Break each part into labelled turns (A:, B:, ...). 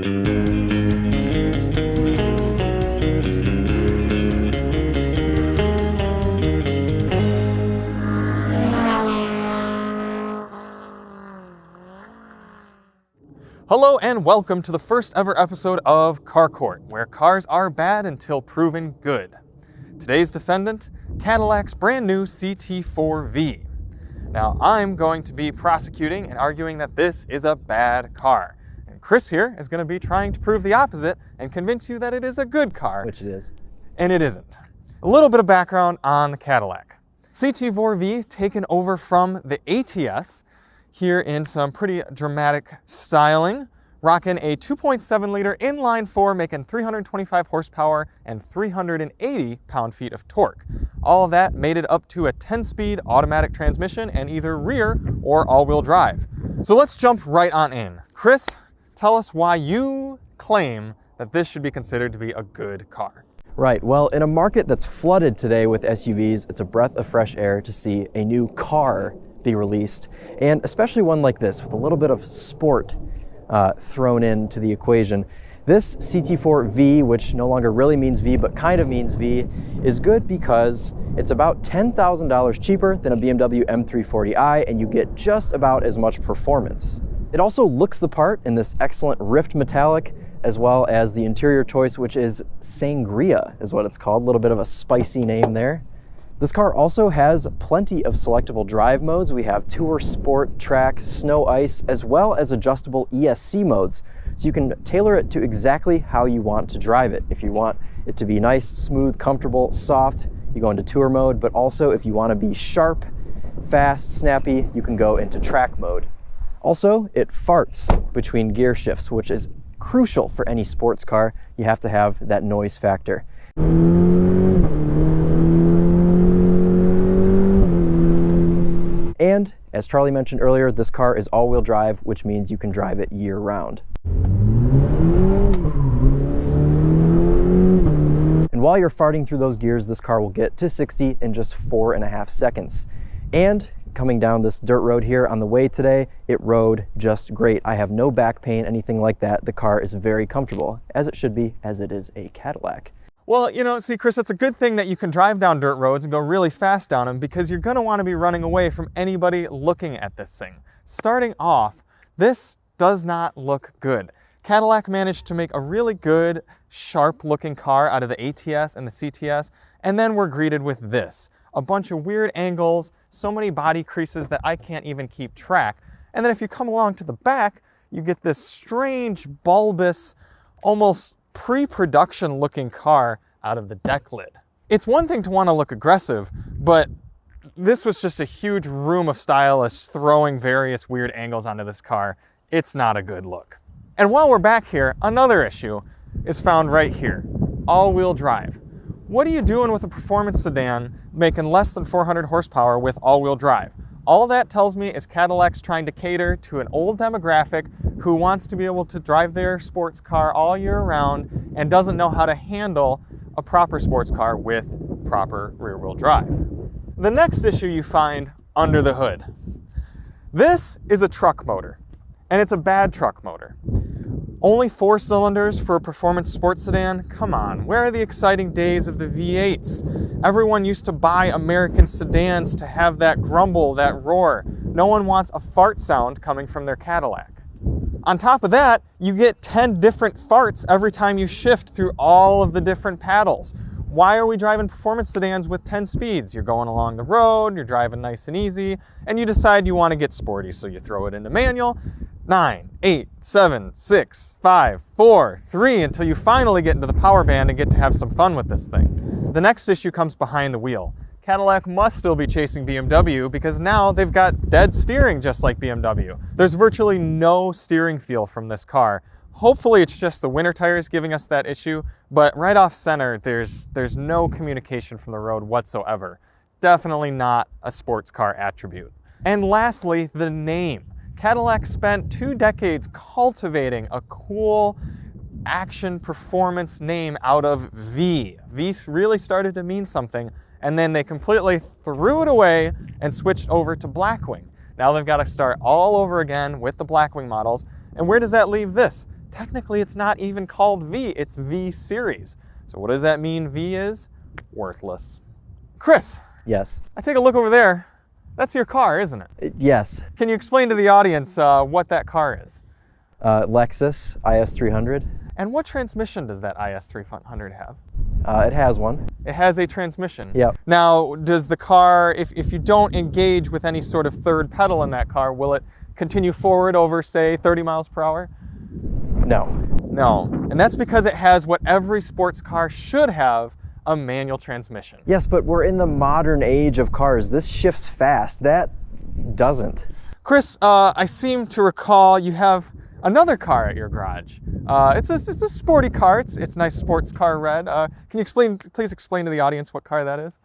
A: Hello and welcome to the first ever episode of Car Court, where cars are bad until proven good. Today's defendant, Cadillac's brand new CT4-V. Now, I'm going to be prosecuting and arguing that this is a bad car. And Chris here is going to be trying to prove the opposite and convince you that it is a good car.
B: Which it is.
A: And it isn't. A little bit of background on the Cadillac. CT4-V taken over from the ATS here in some pretty dramatic styling, rocking a 2.7 liter inline-four, making 325 horsepower and 380 pound-feet of torque. All of that made it up to a 10-speed automatic transmission and either rear or all-wheel drive. So let's jump right on in. Chris, tell us why you claim that this should be considered to be a good car.
B: Right, well, in a market that's flooded today with SUVs, it's a breath of fresh air to see a new car be released, and especially one like this with a little bit of sport thrown into the equation. This CT4-V, which no longer really means V but kind of means V, is good because it's about $10,000 cheaper than a BMW M340i, and you get just about as much performance. It also looks the part in this excellent rift metallic, as well as the interior choice, which is Sangria is what it's called, a little bit of a spicy name there. This car also has plenty of selectable drive modes. We have Tour, Sport, Track, Snow, Ice, as well as adjustable ESC modes. So you can tailor it to exactly how you want to drive it. If you want it to be nice, smooth, comfortable, soft, you go into Tour mode, but also if you want to be sharp, fast, snappy, you can go into Track mode. Also, it farts between gear shifts, which is crucial for any sports car. You have to have that noise factor. And, as Charlie mentioned earlier, this car is all-wheel drive, which means you can drive it year-round. And while you're farting through those gears, this car will get to 60 in just 4.5 seconds. And coming down this dirt road here on the way today, it rode just great. I have no back pain, anything like that. The car is very comfortable, as it should be, as it is a Cadillac.
A: Well, you know, see, Chris, it's a good thing that you can drive down dirt roads and go really fast down them, because you're going to want to be running away from anybody looking at this thing. Starting off, this does not look good. Cadillac managed to make a really good, sharp-looking car out of the ATS and the CTS, and then we're greeted with this. A bunch of weird angles, so many body creases that I can't even keep track. And then if you come along to the back, you get this strange, bulbous, almost pre-production looking car out of the deck lid. It's one thing to want to look aggressive, but this was just a huge room of stylists throwing various weird angles onto this car. It's not a good look. And while we're back here, another issue is found right here. All-wheel drive. What are you doing with a performance sedan making less than 400 horsepower with all-wheel drive? All that tells me is Cadillac's trying to cater to an old demographic who wants to be able to drive their sports car all year round and doesn't know how to handle a proper sports car with proper rear-wheel drive. The next issue you find under the hood. This is a truck motor, and it's a bad truck motor. Only 4 cylinders for a performance sports sedan? Come on, where are the exciting days of the V8s? Everyone used to buy American sedans to have that grumble, that roar. No one wants a fart sound coming from their Cadillac. On top of that, you get 10 different farts every time you shift through all of the different paddles. Why are we driving performance sedans with 10 speeds? You're going along the road, you're driving nice and easy, and you decide you want to get sporty, so you throw it into manual. 9, 8, 7, 6, 5, 4, 3, until you finally get into the power band and get to have some fun with this thing. The next issue comes behind the wheel. Cadillac must still be chasing BMW because now they've got dead steering just like BMW. There's virtually no steering feel from this car. Hopefully it's just the winter tires giving us that issue, but right off center, there's no communication from the road whatsoever. Definitely not a sports car attribute. And lastly, the name. Cadillac spent 2 decades cultivating a cool action performance name out of V. V really started to mean something, and then they completely threw it away and switched over to Blackwing. Now they've got to start all over again with the Blackwing models, and where does that leave this? technically it's not even called V, it's V series. So what does that mean V is? Worthless. Chris.
B: Yes.
A: I take a look over there. That's your car, isn't it?
B: Yes.
A: Can you explain to the audience what that car is?
B: Lexus IS300.
A: And what transmission does that IS300 have?
B: It has one.
A: It has a transmission.
B: Yep.
A: Now, does the car, if you don't engage with any sort of third pedal in that car, will it continue forward over, say, 30 miles per hour?
B: No.
A: No. And that's because it has what every sports car should have, a manual transmission.
B: Yes, but we're in the modern age of cars. This shifts fast. That doesn't.
A: Chris, I seem to recall you have another car at your garage. It's a sporty car. It's nice sports car red. Can you please explain to the audience what car that is?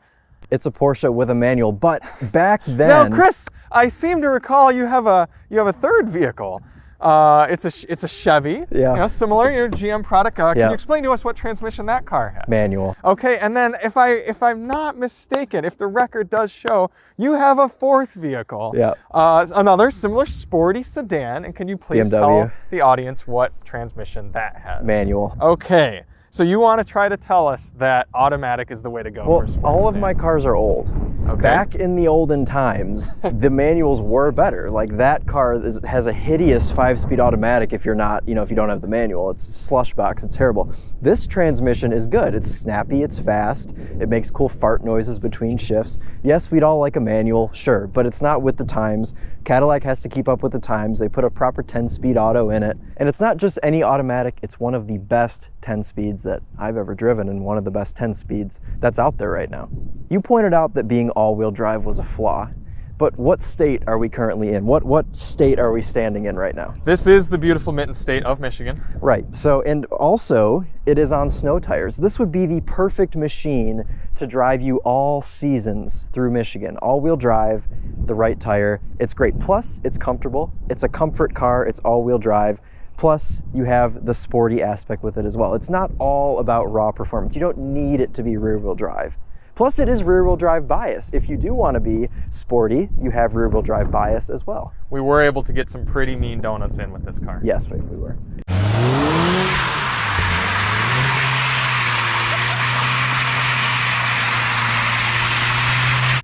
B: It's a Porsche with a manual, but back then...
A: Now, Chris, I seem to recall you have a third vehicle. It's a Chevy.
B: Yeah.
A: You know, similar, your GM product. Can
B: Yeah.
A: you explain to us what transmission that car has?
B: Manual.
A: Okay, and then if I'm not mistaken, if the record does show, you have a fourth vehicle.
B: Yeah.
A: Another similar sporty sedan, and can you please tell
B: BMW.
A: the audience what transmission that has?
B: Manual.
A: Okay, so you want to try to tell us that automatic is the way to go for
B: Well,
A: a sports
B: all of
A: sedan.
B: my cars are old.
A: Okay.
B: Back in the olden times, the manuals were better. Like that car has a hideous 5-speed automatic if you're not, if you don't have the manual. It's a slush box, it's terrible. This transmission is good. It's snappy, it's fast, it makes cool fart noises between shifts. Yes, we'd all like a manual, sure, but it's not with the times. Cadillac has to keep up with the times. They put a proper 10-speed auto in it. And it's not just any automatic, it's one of the best 10 speeds that I've ever driven and one of the best 10 speeds that's out there right now. You pointed out that being all-wheel drive was a flaw, but what state are we currently in? What state are we standing in right now?
A: This is the beautiful mitten state of Michigan.
B: Right, so, and also it is on snow tires. This would be the perfect machine to drive you all seasons through Michigan. All-wheel drive, the right tire, it's great. Plus, it's comfortable, it's a comfort car, it's all-wheel drive. Plus, you have the sporty aspect with it as well. It's not all about raw performance. You don't need it to be rear-wheel drive. Plus, it is rear-wheel drive bias. If you do want to be sporty, you have rear-wheel drive bias as well.
A: We were able to get some pretty mean donuts in with this car.
B: Yes, we were.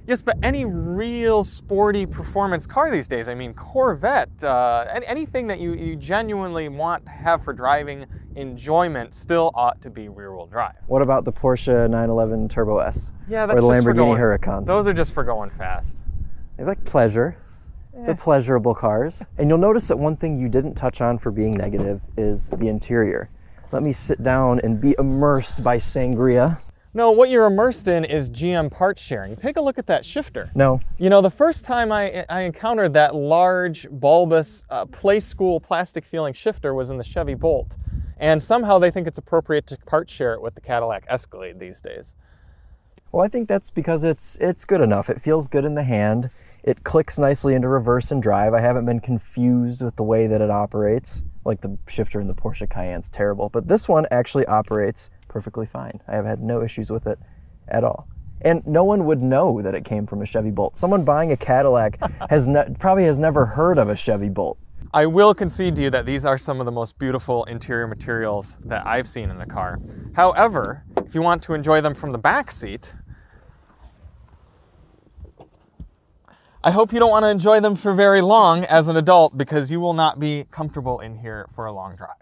A: Yes, but any real sporty performance car these days, I mean, Corvette, anything that you genuinely want to have for driving enjoyment still ought to be rear-wheel drive.
B: What about the Porsche 911 Turbo S?
A: Yeah, that's
B: or the
A: just for
B: Lamborghini
A: going,
B: Huracan?
A: Those are just for going fast.
B: They like pleasure. They're pleasurable cars. And you'll notice that one thing you didn't touch on for being negative is the interior. Let me sit down and be immersed by sangria.
A: No, what you're immersed in is GM parts sharing. Take a look at that shifter.
B: No.
A: You know, the first time I encountered that large, bulbous, play school plastic-feeling shifter was in the Chevy Bolt. And somehow they think it's appropriate to part share it with the Cadillac Escalade these days.
B: Well, I think that's because it's good enough. It feels good in the hand. It clicks nicely into reverse and drive. I haven't been confused with the way that it operates. Like the shifter in the Porsche Cayenne's terrible. But this one actually operates perfectly fine. I have had no issues with it at all. And no one would know that it came from a Chevy Bolt. Someone buying a Cadillac probably has never heard of a Chevy Bolt.
A: I will concede to you that these are some of the most beautiful interior materials that I've seen in a car. However, if you want to enjoy them from the back seat, I hope you don't want to enjoy them for very long as an adult, because you will not be comfortable in here for a long drive.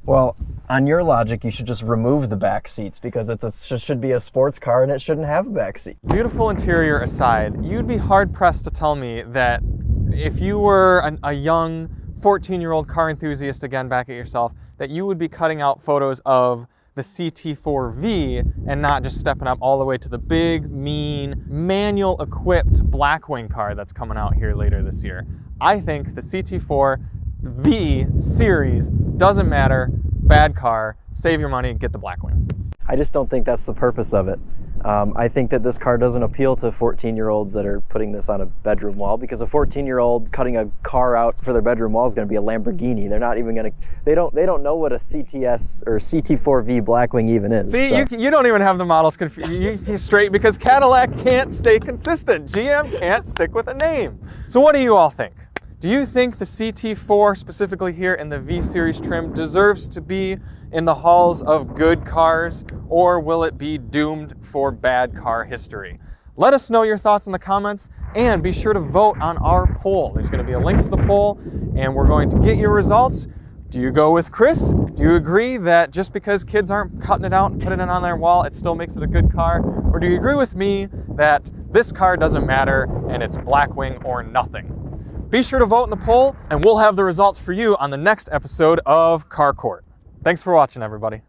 B: Well, on your logic, you should just remove the back seats because it should be a sports car and it shouldn't have a back seat.
A: Beautiful interior aside, you'd be hard-pressed to tell me that if you were a young 14-year-old car enthusiast, again, back at yourself, that you would be cutting out photos of the CT4-V and not just stepping up all the way to the big, mean, manual-equipped Blackwing car that's coming out here later this year. I think the CT4-V series doesn't matter, bad car, save your money, get the Blackwing.
B: I just don't think that's the purpose of it. I think that this car doesn't appeal to 14-year-olds that are putting this on a bedroom wall, because a 14-year-old cutting a car out for their bedroom wall is going to be a Lamborghini. They're not even going to, they don't know what a CTS or CT4-V Blackwing even is.
A: See,
B: so.
A: you don't even have the models straight, because Cadillac can't stay consistent. GM can't stick with a name. So what do you all think? Do you think the CT4, specifically here in the V Series trim, deserves to be in the halls of good cars, or will it be doomed for bad car history? Let us know your thoughts in the comments, and be sure to vote on our poll. There's going to be a link to the poll, and we're going to get your results. Do you go with Chris? Do you agree that just because kids aren't cutting it out and putting it on their wall, it still makes it a good car? Or do you agree with me that this car doesn't matter and it's Blackwing or nothing? Be sure to vote in the poll, and we'll have the results for you on the next episode of Car Court. Thanks for watching, everybody.